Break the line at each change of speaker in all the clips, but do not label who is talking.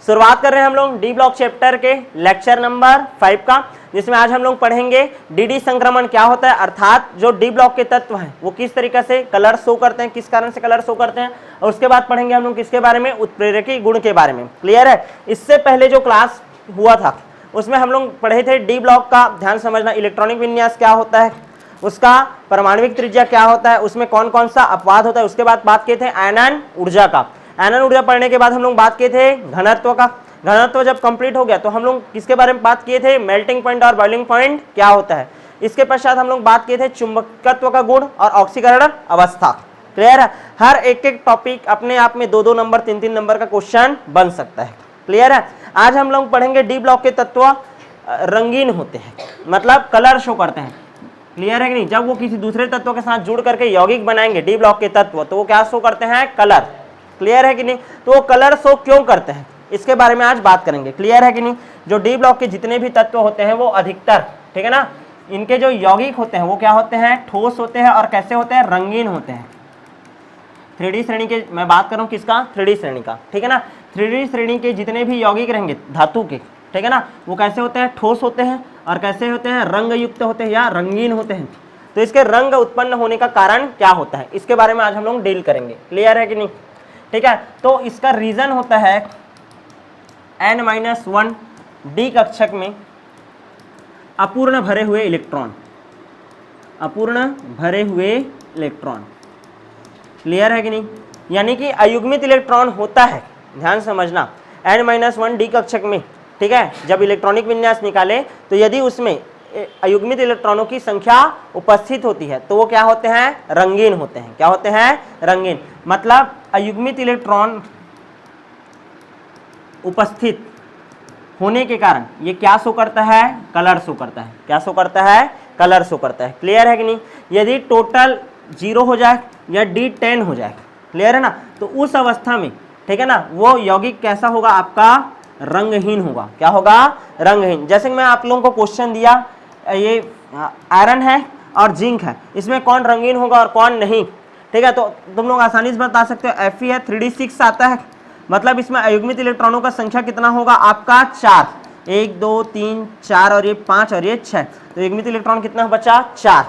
शुरुआत कर रहे हैं हम लोग डी ब्लॉक चैप्टर के लेक्चर नंबर 5 का, जिसमें आज हम लोग पढ़ेंगे डी संक्रमण क्या होता है, अर्थात जो डी ब्लॉक के तत्व हैं वो किस तरीके से कलर शो करते हैं, किस कारण से कलर शो करते हैं, और उसके बाद पढ़ेंगे हम लोग किसके बारे में, उत्प्रेरकी गुण के बारे में। क्लियर है। इससे पहले जो क्लास हुआ था उसमें हम लोग पढ़े थे डी ब्लॉक का, ध्यान समझना, इलेक्ट्रॉनिक विन्यास क्या होता है, उसका परमाणविक त्रिज्या क्या होता है, उसमें कौन कौन सा अपवाद होता है। उसके बाद बात किए थे आयनन ऊर्जा का। आयनन ऊर्जा पढ़ने के बाद हम लोग बात किए थे घनत्व का। घनत्व जब कंप्लीट हो गया तो हम लोग किसके बारे में बात किए थे, मेल्टिंग पॉइंट और बॉइलिंग पॉइंट क्या होता है। इसके पश्चात हम लोग बात किए थे चुंबकत्व का गुण और ऑक्सीकरण अवस्था। क्लियर है। हर एक एक टॉपिक अपने आप में 2-2 नंबर 3-3 नंबर का क्वेश्चन बन सकता है। क्लियर है। आज हम लोग पढ़ेंगे डी ब्लॉक के तत्व रंगीन होते हैं, मतलब कलर शो करते हैं। क्लियर है कि नहीं। जब वो किसी दूसरे तत्व के साथ जुड़ करके यौगिक बनाएंगे डी ब्लॉक के तत्व, तो वो क्या शो करते हैं, कलर। क्लियर है कि नहीं। तो वो कलर शो क्यों करते हैं इसके बारे में आज बात करेंगे। क्लियर है कि नहीं। जो डी ब्लॉक के जितने भी तत्व होते हैं वो अधिकतर, ठीक है ना, इनके जो यौगिक होते हैं वो क्या होते हैं, ठोस होते हैं और कैसे होते हैं, रंगीन होते हैं। 3D श्रेणी के मैं बात कर रहा हूँ किसका, 3D श्रेणी का, ठीक है ना। 3D श्रेणी के जितने भी यौगिक रहेंगे धातु के, ठीक है ना, वो कैसे होते हैं, ठोस होते हैं और कैसे होते हैं, रंग युक्त होते हैं या रंगीन होते हैं। तो इसके रंग उत्पन्न होने का कारण क्या होता है इसके बारे में आज हम लोग डील करेंगे। क्लियर है कि नहीं। ठीक है। तो इसका रीजन होता है n-1 डी कक्षक में अपूर्ण भरे हुए इलेक्ट्रॉन, अपूर्ण भरे हुए इलेक्ट्रॉन। क्लियर है कि नहीं। यानी कि अयुग्मित इलेक्ट्रॉन होता है, ध्यान समझना, n-1 डी कक्षक में, ठीक है। जब इलेक्ट्रॉनिक विन्यास निकाले तो यदि उसमें अयुग्मित इलेक्ट्रॉनों की संख्या उपस्थित होती है तो वो क्या होते हैं, रंगीन होते हैं। क्या होते हैं, रंगीन। मतलब अयुग्मित इलेक्ट्रॉन उपस्थित होने के कारण ये क्या शो करता है, कलर शो करता है। क्या शो करता है, कलर शो करता है। क्लियर है कि नहीं। यदि टोटल 0 हो जाए या D10 हो जाए, क्लियर है ना, तो उस अवस्था में, ठीक है ना, वो यौगिक कैसा होगा, आपका रंगहीन होगा। क्या होगा, रंगहीन। जैसे कि मैं आप लोगों को क्वेश्चन दिया, ये आयरन है और जिंक है, इसमें कौन रंगीन होगा और कौन नहीं, ठीक है। तो तुम लोग आसानी से बता सकते हो, Fe है 3D6 आता है, मतलब इसमें अयुग्मित इलेक्ट्रॉनों का संख्या कितना होगा, आपका 4, 1 2 3 4 और ये 5 और ये 6, तो युग्मित इलेक्ट्रॉन कितना बचा, 4।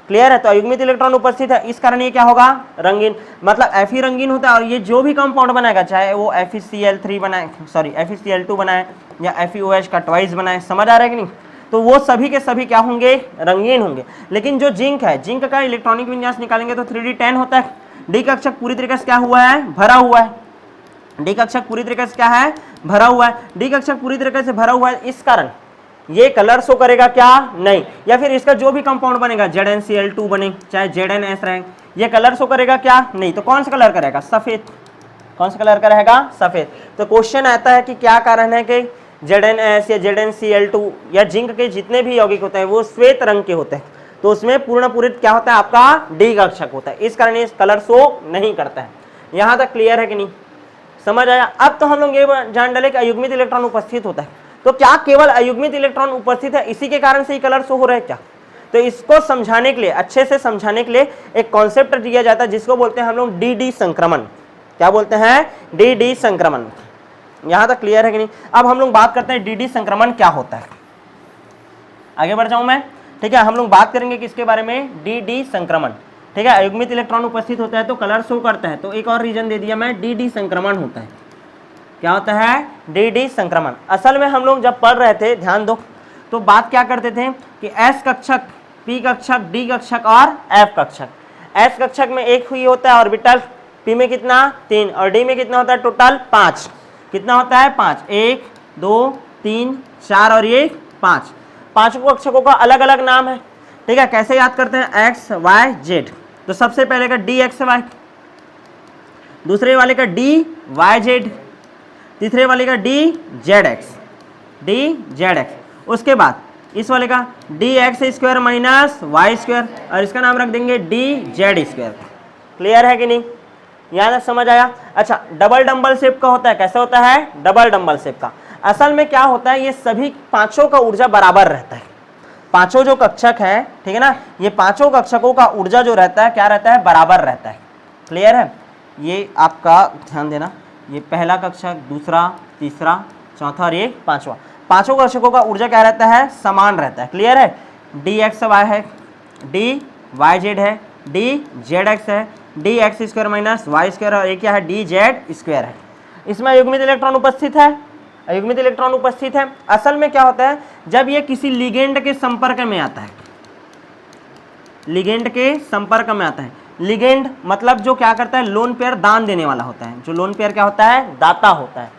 क्लियर है। तो अयुग्मित इलेक्ट्रॉन उपस्थित है, इस कारण ये क्या होगा, रंगीन। मतलब Fe रंगीन होता है और ये जो भी कंपाउंड बनाएगा, चाहे वो FeCl3 बनाए, सॉरी FeCl2 बनाए या FeOH का ट्वाइस बनाए, समझ आ रहा है कि नहीं, तो वो सभी के सभी क्या होंगे, रंगीन होंगे। लेकिन जो जिंक है, जिंक का इलेक्ट्रॉनिक विन्यास निकालेंगे तो 3D10 होता है। डी कक्षक पूरी तरीके से क्या हुआ है, भरा हुआ है। डी कक्षक पूरी तरीके से क्या है, भरा हुआ है। डी कक्षक पूरी तरीके से भरा हुआ है, इस कारण ये कलर शो करेगा क्या, नहीं। या फिर इसका जो भी कंपाउंड बनेगा, ZnCl2 बने चाहे ZnS रहे, ये कलर शो करेगा क्या, नहीं। तो कौन सा कलर करेगा, सफेद। कौन सा कलर का रहेगा, सफेद। तो क्वेश्चन आता है कि क्या कारण है कि ZnS या ZnCl2 या जिंक के जितने भी यौगिक होते हैं वो श्वेत रंग के होते हैं, तो उसमें पूर्ण पूरित क्या होता है, आपका डी कक्षक होता है, इस कारण ये कलर शो नहीं करता है। यहां तक क्लियर है कि नहीं, समझ आया। अब तो हम लोग ये जान डाले कि अयुग्मित इलेक्ट्रॉन उपस्थित होता है, तो क्या केवल अयुग्मित इलेक्ट्रॉन उपस्थित है इसी के कारण से ही कलर शो हो रहा है क्या। तो इसको समझाने के लिए, अच्छे से समझाने के लिए एक कॉन्सेप्ट दिया जाता है जिसको बोलते हैं हम लोग डी संक्रमण। क्या बोलते हैं, डी संक्रमण। यहां तक क्लियर है कि नहीं। अब हम लोग बात करते हैं डी संक्रमण क्या होता है। आगे बढ़ जाऊं मैं, ठीक है। हम लोग बात करेंगे किसके बारे में, डी संक्रमण, ठीक है। अयुग्मित इलेक्ट्रॉन उपस्थित होता है तो कलर शो करता है, तो एक और रीजन दे दिया मैं, डी संक्रमण होता है। क्या होता है, डी संक्रमण। असल में हम लोग जब पढ़ रहे थे, ध्यान दो, तो बात क्या करते थे कि S कक्षक, P कक्षक, D कक्षक और F कक्षक। S कक्षक में एक ही होता है ऑर्बिटल, P में कितना, 3, और D में कितना होता है, टोटल 5। कितना होता है, 5, 1 2 3 4 और ये 5। पांचों कक्षकों का अलग अलग नाम है, ठीक है। कैसे याद करते हैं, X Y Z। तो सबसे पहले का DXY, दूसरे वाले का DYZ, तीसरे वाले का DZX, उसके बाद इस वाले का DX² माइनस Y², और इसका नाम रख देंगे DZ²। क्लियर है कि नहीं, यहाँ समझ आया। अच्छा, डबल डंबल शेप का होता है, कैसे होता है, डबल डंबल शेप का। असल में क्या होता है, ये सभी पांचों का ऊर्जा बराबर रहता है। पांचों जो कक्षक है, ठीक है ना, ये पांचों कक्षकों का ऊर्जा जो रहता है क्या रहता है, बराबर रहता है। क्लियर है। ये आपका ध्यान देना, ये पहला कक्षक, दूसरा, तीसरा, चौथा और ये पांचवा। पांचों कक्षकों का ऊर्जा क्या रहता है? समान रहता है। क्लियर है? डी एक्स वाई है, डी वाई जेड है, डी जेड एक्स है, D X square minus Y square और ये क्या है? डी जेड स्क्वायर है। इसमें अयुग्मित इलेक्ट्रॉन उपस्थित है, अयुग्मित इलेक्ट्रॉन उपस्थित है। असल में क्या होता है, जब ये किसी लिगेंड के संपर्क में आता है, लिगेंड के संपर्क में आता है, लिगेंड मतलब जो क्या करता है, लोन पेयर दान देने वाला होता है। जो लोन पेयर क्या होता है? दाता होता है।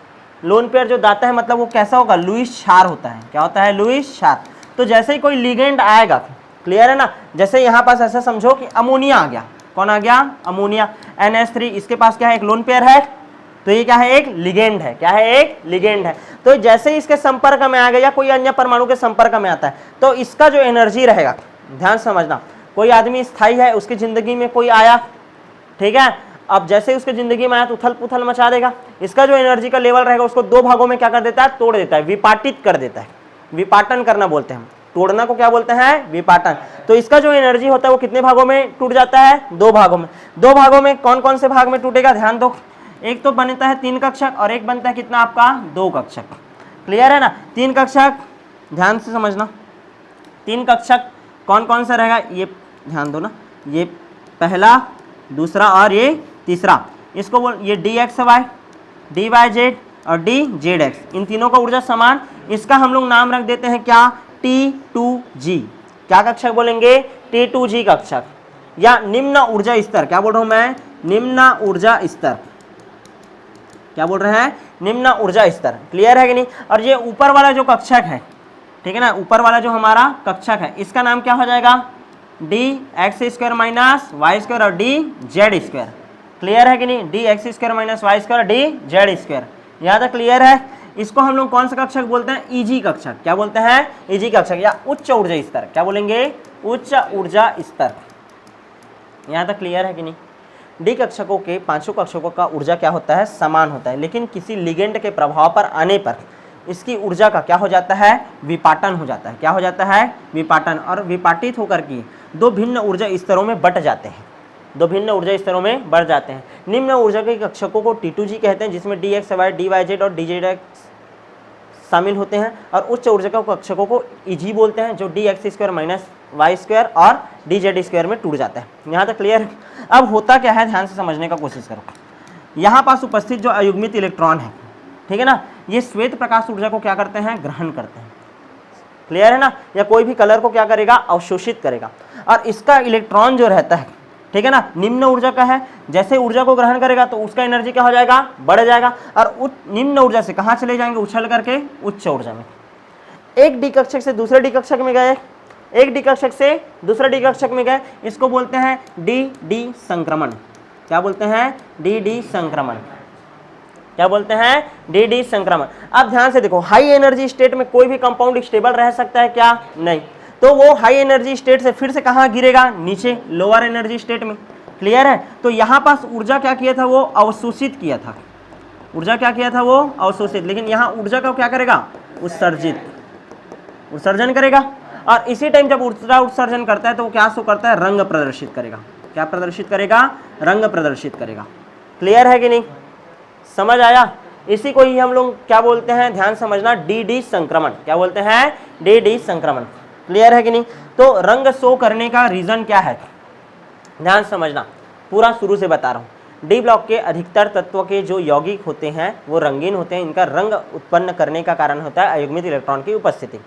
लोन पेयर जो दाता है मतलब वो कैसा होगा? लुईस क्षार होता है। क्या होता है? लुईस क्षार। तो जैसे ही कोई लिगेंड आएगा, क्लियर है ना, जैसे यहाँ पास ऐसा समझो कि अमोनिया आ गया। कौन आ गया? अमोनिया, NH3, इसके पास क्या है? एक लोन पेयर है, तो ये क्या है? एक लिगेंड है। क्या है? एक लिगेंड है। तो जैसे ही इसके संपर्क में आ गया या कोई अन्य परमाणु के संपर्क में आता है, तो इसका जो एनर्जी रहेगा, ध्यान समझना, कोई आदमी स्थायी है, उसकी जिंदगी में कोई आया, ठीक है, अब जैसे ही उसकी जिंदगी में आया तो उथल पुथल मचा देगा। इसका जो एनर्जी का लेवल रहेगा उसको दो भागों में क्या कर देता है? तोड़ देता है, विपाटित कर देता है। विपाटन करना बोलते हैं, तोड़ना को क्या बोलते हैं? विपाटन। तो इसका जो एनर्जी होता है वो कितने भागों में टूट जाता है? दो भागों में। दो भागों में कौन कौन से भाग में टूटेगा? ध्यान दो, एक तो बनता है 3 कक्षक और एक बनता है कितना आपका? 2 कक्षक। क्लियर है ना? 3 कक्षक, ध्यान से समझना, 3 कक्षक कौन कौन सा रहेगा? ये ध्यान दो ना, ये पहला, दूसरा और ये तीसरा। इसको बोल, ये D X Y, D Y Z और डी जेड एक्स, इन तीनों का ऊर्जा समान। इसका हम लोग नाम रख देते हैं क्या? T2G। क्या कक्षक बोलेंगे? T2G कक्षक, या निम्न ऊर्जा स्तर। क्या बोल रहा हूं मैं? निम्न ऊर्जा स्तर। क्या बोल रहे हैं? निम्न ऊर्जा स्तर। क्लियर है कि नहीं? और ये ऊपर वाला जो कक्षक है, ठीक है ना, ऊपर वाला जो हमारा कक्षक है, इसका नाम क्या हो जाएगा? D X square minus Y square और डी जेड स्क्वायर। क्लियर है कि नहीं? D X square minus Y square D Z square. यहाँ तक क्लियर है? इसको हम लोग कौन सा कक्षक बोलते हैं? ईजी कक्षक। क्या बोलते हैं? ईजी कक्षक, या उच्च ऊर्जा स्तर। क्या बोलेंगे? उच्च ऊर्जा स्तर। यहाँ तक क्लियर है कि नहीं? डी कक्षकों के, पांचों कक्षकों का ऊर्जा क्या होता है? समान होता है, लेकिन किसी लिगेंड के प्रभाव पर आने पर इसकी ऊर्जा का क्या हो जाता है? विपाटन हो जाता है। क्या हो जाता है? विपाटन। और विपाटित होकर के दो भिन्न ऊर्जा स्तरों में बट जाते हैं, दो भिन्न ऊर्जा स्तरों में बढ़ जाते हैं। निम्न ऊर्जा के कक्षकों को T2G कहते हैं, जिसमें D X Y, D Y Z और डी जेड एक्स शामिल होते हैं। और उच्च ऊर्जा के कक्षकों को EG बोलते हैं, जो D X square minus Y square और डी जेड स्क्वायर में टूट जाता है। यहाँ तक क्लियर है? अब होता क्या है, ध्यान से समझने का कोशिश करो। यहाँ पास उपस्थित जो अयुग्मित इलेक्ट्रॉन है, ठीक है ना, ये श्वेत प्रकाश ऊर्जा को क्या करते हैं? ग्रहण करते हैं। क्लियर है ना? या कोई भी कलर को क्या करेगा? अवशोषित करेगा। और इसका इलेक्ट्रॉन जो रहता है, ठीक है ना, निम्न ऊर्जा का है, जैसे ऊर्जा को ग्रहण करेगा तो उसका एनर्जी क्या हो जाएगा? बढ़ जाएगा। और निम्न ऊर्जा से कहाँ चले जाएंगे? उछल करके उच्च ऊर्जा में। एक डी कक्षक से दूसरे डी कक्षक में गए, एक डी कक्षक से दूसरे डी कक्षक में गए, इसको बोलते हैं डी संक्रमण। क्या बोलते हैं? डी संक्रमण। क्या बोलते हैं? डी संक्रमण। अब ध्यान से देखो, हाई एनर्जी स्टेट में कोई भी कंपाउंड स्टेबल रह सकता है क्या? नहीं। तो वो हाई एनर्जी स्टेट से फिर से कहाँ गिरेगा? नीचे, लोअर एनर्जी स्टेट में। क्लियर है? तो यहाँ पास ऊर्जा क्या किया था? वो अवशोषित किया था। ऊर्जा क्या किया था? वो अवशोषित। लेकिन यहाँ ऊर्जा का क्या करेगा? उत्सर्जित, उत्सर्जन करेगा। और इसी टाइम जब ऊर्जा उत्सर्जन करता है तो वो क्या शो करता है? रंग प्रदर्शित करेगा। क्या प्रदर्शित करेगा? रंग प्रदर्शित करेगा। क्लियर है कि नहीं? समझ आया? इसी को ही हम लोग क्या बोलते हैं? ध्यान समझना, डी संक्रमण। क्या बोलते हैं? डी संक्रमण। क्लियर है कि नहीं? तो रंग शो करने का रीजन क्या है? ध्यान समझना, पूरा शुरू से बता रहा हूँ। डी ब्लॉक के अधिकतर तत्व के जो यौगिक होते हैं वो रंगीन होते हैं। इनका रंग उत्पन्न करने का कारण होता है अयुग्मित इलेक्ट्रॉन की उपस्थिति।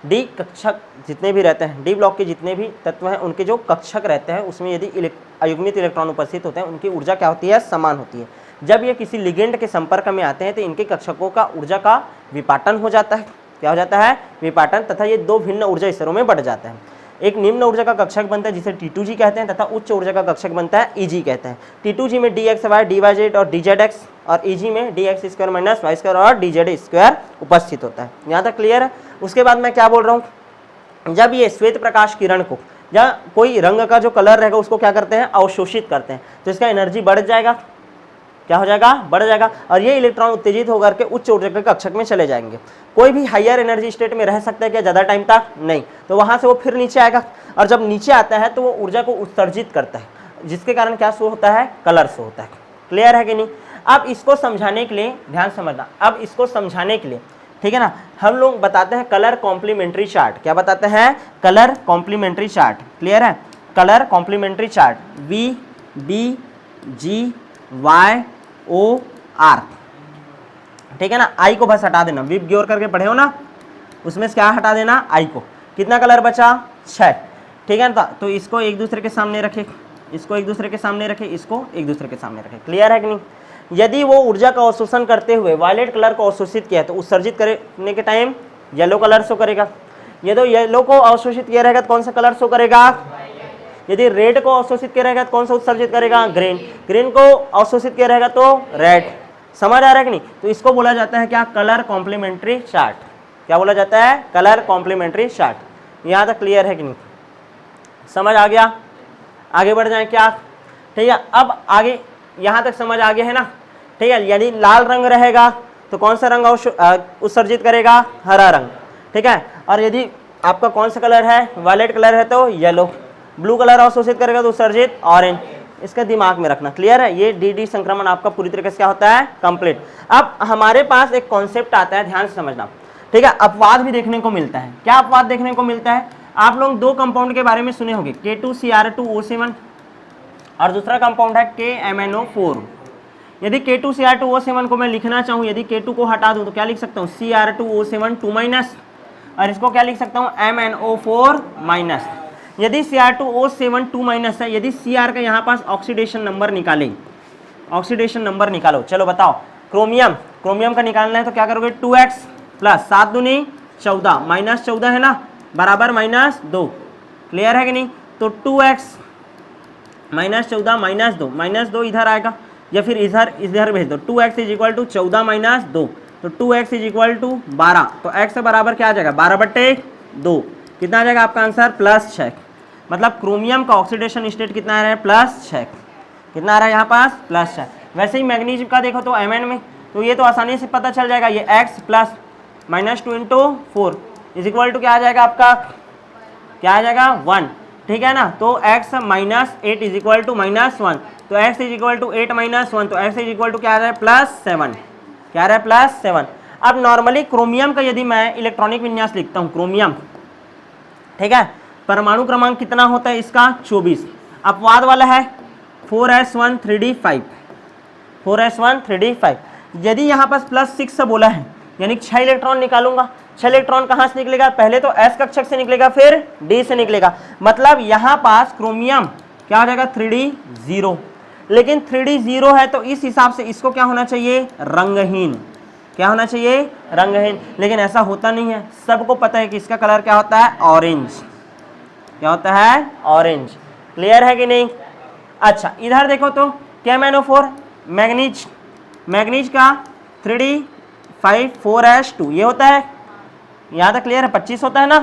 डी कक्षक जितने भी रहते हैं, डी ब्लॉक के जितने भी तत्व हैं, उनके जो कक्षक रहते हैं उसमें यदि अयुग्मित इलेक्ट्रॉन उपस्थित होते हैं, उनकी ऊर्जा क्या होती है? समान होती है। जब ये किसी लिगेंड के संपर्क में आते हैं तो इनके कक्षकों का ऊर्जा का विपाटन हो जाता है। क्या हो जाता है? विपाटन। तथा ये दो भिन्न ऊर्जा स्तरों में बढ़ जाते हैं। एक निम्न ऊर्जा का कक्षक बनता है जिसे T2G कहते हैं, तथा उच्च ऊर्जा का कक्षक बनता है EG कहते हैं। T2G में DXY, DYZ और DZX, और EG में DX square minus Y square और DZ स्क्वायर उपस्थित होता है। यहाँ तक क्लियर है? उसके बाद मैं क्या बोल रहा हूँ, जब ये श्वेत प्रकाश किरण को या कोई रंग का जो कलर रहेगा उसको क्या करते हैं? अवशोषित करते हैं, तो इसका एनर्जी बढ़ जाएगा। क्या हो जाएगा? बढ़ जाएगा। और ये इलेक्ट्रॉन उत्तेजित होकर के उच्च ऊर्जा के कक्षक में चले जाएंगे। कोई भी हायर एनर्जी स्टेट में रह सकता है क्या ज़्यादा टाइम तक? नहीं। तो वहाँ से वो फिर नीचे आएगा, और जब नीचे आता है तो वो ऊर्जा को उत्सर्जित करता है, जिसके कारण क्या शो होता है? कलर शो होता है। क्लियर है कि नहीं? अब इसको समझाने के लिए ध्यान समझना, अब इसको समझाने के लिए, ठीक है ना, हम लोग बताते हैं कलर कॉम्प्लीमेंट्री चार्ट। क्या बताते हैं? Colour complementary chart. क्लियर है? Colour complementary chart, V B G Y O R, ठीक है ना। आई को बस हटा देना, विप ग्योर करके पढ़े हो ना, उसमें से क्या हटा देना? आई को। कितना कलर बचा? 6, ठीक है ना। तो इसको एक दूसरे के सामने रखे, इसको एक दूसरे के सामने रखे, इसको एक दूसरे के सामने रखे। क्लियर है कि नहीं? यदि वो ऊर्जा का अवशोषण करते हुए वायलेट कलर को अवशोषित किया है तो उत्सर्जित करने के टाइम येलो कलर शो करेगा। यदि येलो को अवशोषित किया रहेगा तो कौन सा कलर शो करेगा? यदि रेड को अवशोषित किया रहेगा तो कौन सा उत्सर्जित करेगा? ग्रीन। ग्रीन को अवशोषित किया रहेगा तो रेड। समझ आ रहा है कि नहीं? तो इसको बोला जाता है क्या? Colour complementary chart. क्या बोला जाता है? Colour complementary chart. यहाँ तक क्लियर है कि नहीं? समझ आ गया? आगे बढ़ जाए क्या? ठीक है, अब आगे यहाँ तक समझ आ गया है ना? ठीक है, यदि लाल रंग रहेगा तो कौन सा रंग उत्सर्जित करेगा? हरा रंग। ठीक है, और यदि आपका कौन सा कलर है? वायलेट कलर है तो येलो। ब्लू कलर अवशोषित करेगा तो उत्सर्जित ऑरेंज। इसका दिमाग में रखना। क्लियर है? ये डी संक्रमण आपका पूरी तरीके से क्या होता है? कंप्लीट। अब हमारे पास एक कॉन्सेप्ट आता है, ध्यान से समझना। ठीक है, अपवाद भी देखने को मिलता है। क्या अपवाद देखने को मिलता है? आप लोग दो कंपाउंड के बारे में सुने होंगे, K2Cr2O7 और दूसरा कंपाउंड है KMnO4। यदि K2Cr2O7 को मैं लिखना चाहूँ, यदि K2 को हटा दूँ तो क्या लिख सकता हूँ? Cr2O7 2- और इसको क्या लिख सकता हूँ? MnO4-। यदि Cr2O7 2- है, यदि Cr का यहाँ पास ऑक्सीडेशन नंबर निकालें, ऑक्सीडेशन नंबर निकालो। चलो बताओ, क्रोमियम, क्रोमियम का निकालना है तो क्या करोगे? 2x प्लस 7 दूनी 14 माइनस 14 है ना, बराबर -2। क्लियर है कि नहीं? तो 2x -14 -2 इधर आएगा या फिर इधर भेज दो। 2x इज इक्वल टू 14 - 2, तो 2x इज इक्वल टू 12। तो x बराबर क्या आ जाएगा? 12/2। कितना आ जाएगा आपका आंसर? +6। मतलब क्रोमियम का ऑक्सीडेशन स्टेट कितना आ रहा है? +6। कितना आ रहा है यहाँ पास? +6। वैसे ही मैग्नीशियम का देखो तो Mn में, तो ये तो आसानी से पता चल जाएगा। ये x plus -2 × 4 is equal to क्या आ जाएगा आपका? क्या आ जाएगा? 1। ठीक है ना। तो x -8 इज इक्वल टू -1, तो x इज इक्वल टू 8 - 1, तो x इज इक्वल टू क्या आ रहा है? +7। क्या आ रहा है? +7। अब नॉर्मली क्रोमियम का यदि मैं इलेक्ट्रॉनिक विन्यास लिखता हूँ, क्रोमियम, ठीक है, परमाणु क्रमांक कितना होता है इसका? 24। अपवाद वाला है 4s1 3d5, 4s1 3d5। यदि यहाँ पास +6 से बोला है, यानी 6 इलेक्ट्रॉन निकालूंगा। 6 इलेक्ट्रॉन कहाँ से निकलेगा? पहले तो s कक्षक से निकलेगा, फिर d से निकलेगा। मतलब यहाँ पास क्रोमियम क्या हो जाएगा? 3d0। लेकिन 3d0 है तो इस हिसाब से इसको क्या होना चाहिए? रंगहीन। क्या होना चाहिए? रंगहीन। लेकिन ऐसा होता नहीं है। सबको पता है कि इसका कलर क्या होता है? ऑरेंज। क्या होता है? ऑरेंज। क्लियर है कि नहीं? अच्छा, इधर देखो तो KMnO4 मैग्नीज, मैग्नीज का 3d5 4s2 ये होता है। यहाँ तक क्लियर है? 25 होता है ना।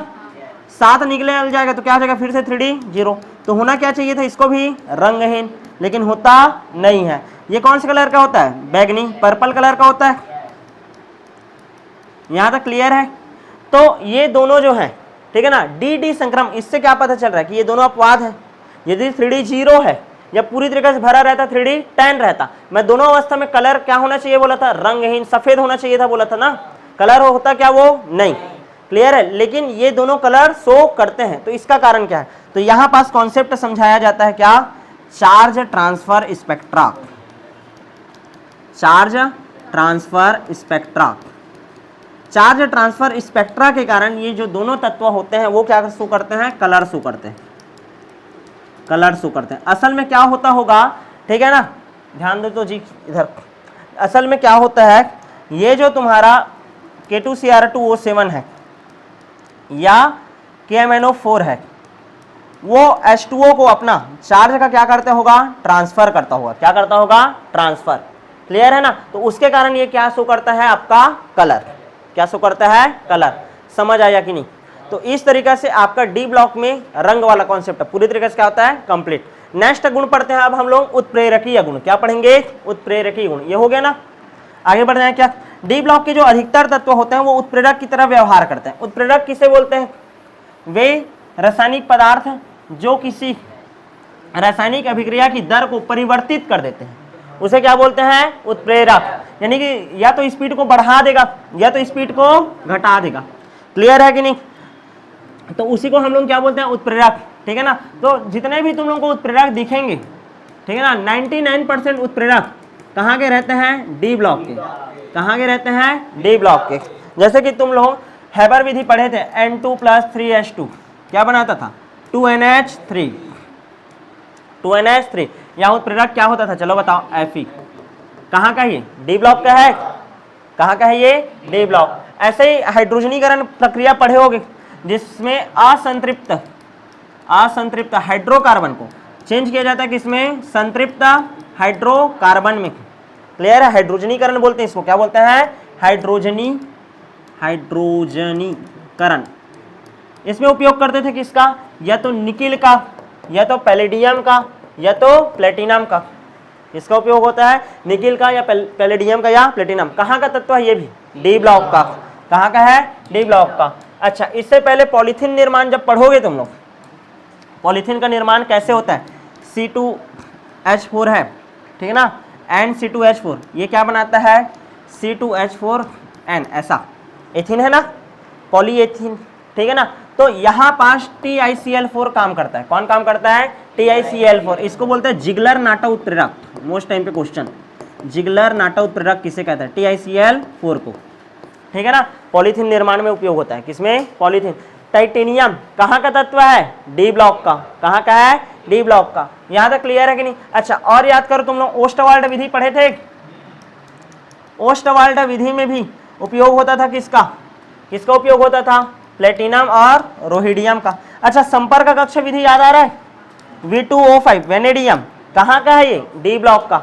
7 निकले जाएगा तो क्या हो जाएगा? फिर से 3d0। तो होना क्या चाहिए था? इसको भी रंगहीन, लेकिन होता नहीं है। ये कौन से कलर का होता है? बैगनी, पर्पल कलर का होता है। यहाँ तक क्लियर है? तो ये दोनों जो है, ठीक है ना, डी संक्रमण, इससे क्या पता चल रहा है कि ये दोनों अपवाद है। यदि 3d0 है या पूरी तरीके से भरा रहता 3d10 रहता, मैं दोनों अवस्था में कलर क्या होना चाहिए बोला था? रंगहीन, सफेद होना चाहिए था बोला था ना। कलर होता क्या वो? नहीं। क्लियर है? लेकिन ये दोनों कलर शो करते हैं, तो इसका कारण क्या है? तो यहां पास कॉन्सेप्ट समझाया जाता है क्या? Charge transfer spectra. Charge transfer spectra. Charge transfer spectra के कारण ये जो दोनों तत्व होते हैं वो क्या शो करते हैं? कलर शो करते हैं। कलर शो करते हैं। असल में क्या होता होगा? ठीक है ना, ध्यान दो तो जी इधर। असल में क्या होता है? ये जो तुम्हारा K2Cr2O7 है या KMnO4 है, वो H2O को अपना चार्ज का क्या करता होगा? ट्रांसफर करता होगा। क्या करता होगा? ट्रांसफर। क्लियर है ना? तो उसके कारण ये क्या शो करता है? आपका कलर। क्या शो करता है? कलर। समझ आया कि नहीं? तो इस तरीके से आपका डी ब्लॉक में रंग वाला कॉन्सेप्ट पूरी तरीके से क्या होता है? कंप्लीट। नेक्स्ट गुण पढ़ते हैं अब हम लोग उत्प्रेरकीय गुण। क्या पढ़ेंगे? उत्प्रेरकीय गुण। ये हो गया ना। आगे बढ़ जाए क्या? डी ब्लॉक के जो अधिकतर तत्व होते हैं वो उत्प्रेरक की तरह व्यवहार करते हैं। उत्प्रेरक किसे बोलते हैं? वे रासायनिक पदार्थ जो किसी रासायनिक अभिक्रिया की दर को परिवर्तित कर देते हैं। उसे क्या बोलते हैं? उत्प्रेरक। यानी कि या तो स्पीड को बढ़ा देगा या तो स्पीड को घटा देगा। क्लियर है कि नहीं? तो उसी को हम लोग क्या बोलते हैं? उत्प्रेरक। ठीक है ना? तो जितने भी तुम लोगों को उत्प्रेरक दिखेंगे, ठीक है ना, 99% उत्प्रेरक कहाँ के रहते हैं? डी ब्लॉक के। कहाँ के रहते हैं? डी ब्लॉक के। जैसे कि तुम लोग हैबर विधि पढ़े थे, N2 + 3H2 क्या बनाता था? 2NH3। 2NH3 यहाँ उत्प्रेरक क्या होता था? चलो बताओ। Fe। कहाँ का? ये डी ब्लॉक का है। कहाँ का है ये? D block. ऐसे ही हाइड्रोजनीकरण प्रक्रिया पढ़े होगे जिसमें असंतृप्त हाइड्रोकार्बन को चेंज किया जाता है किसमें? संतृप्त हाइड्रोकार्बन में। क्लियर है? हाइड्रोजनीकरण बोलते हैं इसको। क्या बोलते हैं? हाइड्रोजनीकरण। इसमें उपयोग करते थे किसका? या तो निकिल का, या तो पैलेडियम का, या तो प्लेटिनम का। इसका उपयोग होता है निकिल का या पैलेडियम का या प्लेटिनम। कहाँ का तत्व है ये भी? डी ब्लॉक का। कहाँ का है? डी ब्लॉक का। अच्छा, इससे पहले पॉलीथीन निर्माण जब पढ़ोगे तुम लोग, पॉलीथीन का निर्माण कैसे होता है? C2H4 है, ठीक है ना, NC2H4। ये क्या बनाता है? C2H4N। ऐसा एथीन है ना, पॉलीएथीन। ठीक है ना? तो यहाँ पास TiCl4 काम करता है। कौन काम करता है? TiCl4। इसको बोलते हैं जिगलर नाटा उत्प्रेरक। मोस्ट टाइम पे क्वेश्चन, जिगलर नाटा उत्प्रेरक किसे कहता है? TiCl4 को। ठीक है ना? पॉलीथीन निर्माण में उपयोग होता है। किसमें? पॉलीथीन। टाइटेनियम कहाँ का तत्व है? डी ब्लॉक का। कहाँ का है? डी ब्लॉक का। यहाँ तक क्लियर है कि नहीं? अच्छा, और याद करो, तुम लोग ओस्टवाल्ड विधि पढ़े थे। ओस्टवाल्ड विधि में भी उपयोग होता था किसका? किसका उपयोग होता था? प्लेटिनम और रोहिडियम का। अच्छा, संपर्क कक्ष विधि याद आ रहा है? V2O5 vanadium. कहाँ का है ये? डी ब्लॉक का।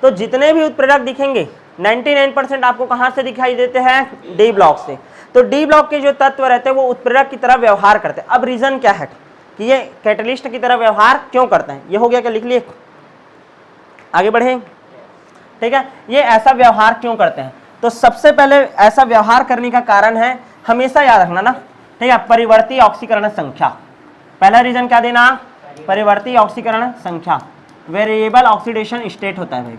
तो जितने भी उत्प्रेरक दिखेंगे 99% आपको कहाँ से दिखाई देते हैं? डी ब्लॉक से। तो डी ब्लॉक के जो तत्व रहते हैं वो उत्प्रेरक की तरह व्यवहार करते हैं। अब रीजन क्या है कि ये कैटलिस्ट की तरह व्यवहार क्यों करते हैं? ये हो गया क्या? लिख लिए, आगे बढ़े। ठीक है, ये ऐसा व्यवहार क्यों करते हैं? तो सबसे पहले ऐसा व्यवहार करने का कारण है, हमेशा याद रखना ना, ठीक है, परिवर्ती ऑक्सीकरण संख्या। पहला रीजन क्या देना? परिवर्ती ऑक्सीकरण संख्या। वेरिएबल ऑक्सीडेशन स्टेट होता है भाई।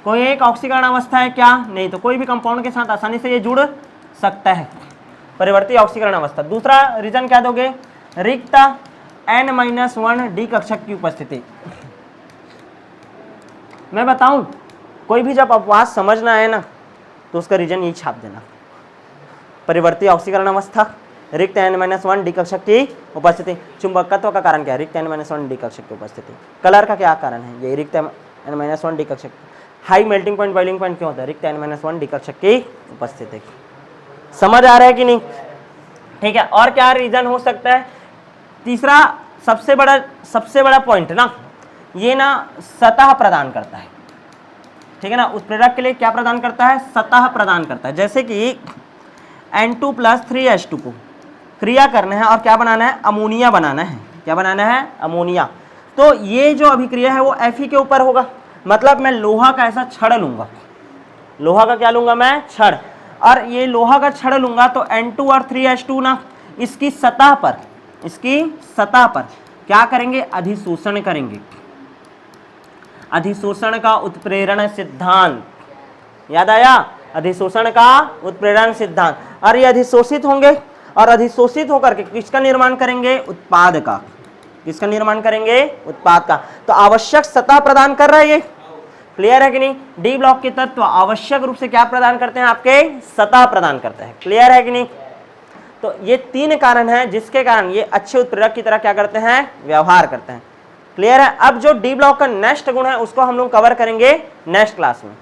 कोई एक ऑक्सीकरण अवस्था है क्या? नहीं। तो कोई भी कंपाउंड के साथ आसानी से ये जुड़ सकता है, परिवर्ती ऑक्सीकरण अवस्था। दूसरा रीजन क्या दोगे? रिक्त N-1 डी कक्षक की उपस्थिति। मैं बताऊं, कोई भी जब अपवाद समझना है ना तो उसका रीजन यही छाप देना। परिवर्ती ऑक्सीकरण अवस्था, रिक्त N-1 डी कक्षक की उपस्थिति। चुंबकत्व का कारण क्या है? रिक्त N-1 डी कक्षक की उपस्थिति। कलर का क्या कारण है? ये रिक्त N-1 डी कक्षक। High melting point, boiling point क्यों होता है? रिक्त N-1 डी कक्षक की उपस्थिति। समझ आ रहा है कि नहीं? ठीक है, और क्या रीजन हो सकता है? तीसरा सबसे बड़ा पॉइंट ना, ये ना सतह प्रदान करता है। ठीक है ना? उत्प्रेरक के लिए क्या प्रदान करता है? सतह प्रदान करता है। जैसे कि N2 + 3H2 को क्रिया करना है और क्या बनाना है? अमोनिया बनाना है। क्या बनाना है? अमोनिया। तो ये जो अभिक्रिया है वो Fe के ऊपर होगा। मतलब मैं लोहा का ऐसा छड़ लूंगा। लोहा का क्या लूंगा मैं? छड़। और ये लोहा का छड़ लूंगा तो N2 और 3H2 ना इसकी सतह पर क्या करेंगे? अधिशोषण करेंगे। अधिशोषण का उत्प्रेरण सिद्धांत याद आया? अधिशोषण का उत्प्रेरण सिद्धांत। और ये अधिशोषित होंगे और अधिशोषित होकर के किसका निर्माण करेंगे? उत्पाद का। किसका निर्माण करेंगे? उत्पाद का। तो आवश्यक सतह प्रदान कर रहा है ये। क्लियर है कि नहीं? डी ब्लॉक के तत्व आवश्यक रूप से क्या प्रदान करते हैं? आपके सतह प्रदान करते हैं। क्लियर है कि नहीं? तो ये 3 कारण हैं जिसके कारण ये अच्छे उत्प्रेरक की तरह क्या करते हैं? व्यवहार करते हैं। क्लियर है? अब जो डी ब्लॉक का नेक्स्ट गुण है उसको हम लोग कवर करेंगे नेक्स्ट क्लास में।